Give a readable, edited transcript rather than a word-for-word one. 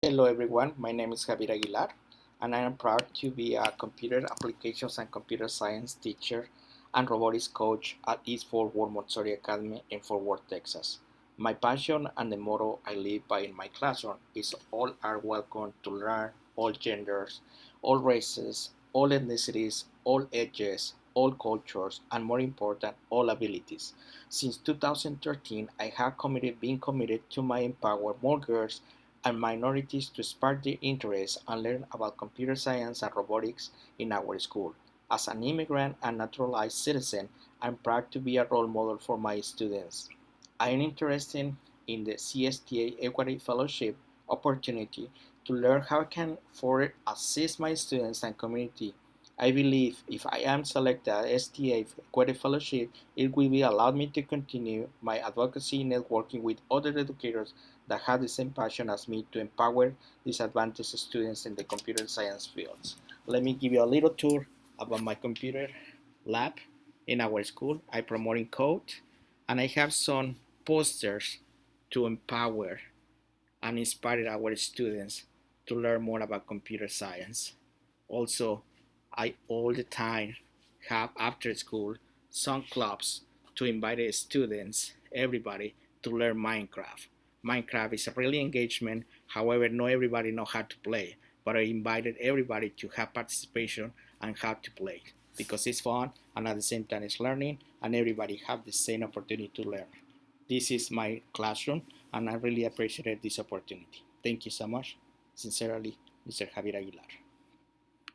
Hello everyone, my name is Javier Aguilar and I am proud to be a computer applications and computer science teacher and robotics coach at East Fort Worth Montessori Academy in Fort Worth, Texas. My passion and the motto I live by in my classroom is all are welcome to learn, all genders, all races, all ethnicities, all ages, all cultures, and more important, all abilities. Since 2013, I have been committed to my empower more girls and minorities to spark their interest and learn about computer science and robotics in our school. As an immigrant and naturalized citizen, I'm proud to be a role model for my students. I am interested in the CSTA Equity Fellowship opportunity to learn how I can further assist my students and community. I believe if I am selected as STA Equity Fellowship, it will be allowed me to continue my advocacy networking with other educators that have the same passion as me to empower disadvantaged students in the computer science fields. Let me give you a little tour about my computer lab in our school. I promoting code and I have some posters to empower and inspire our students to learn more about computer science. Also, I all the time have after school some clubs to invite the students, everybody, to learn Minecraft. Minecraft is a really engagement, however, not everybody know how to play, but I invited everybody to have participation and how to play because it's fun and at the same time it's learning and everybody have the same opportunity to learn. This is my classroom and I really appreciate this opportunity. Thank you so much. Sincerely, Mr. Javier Aguilar.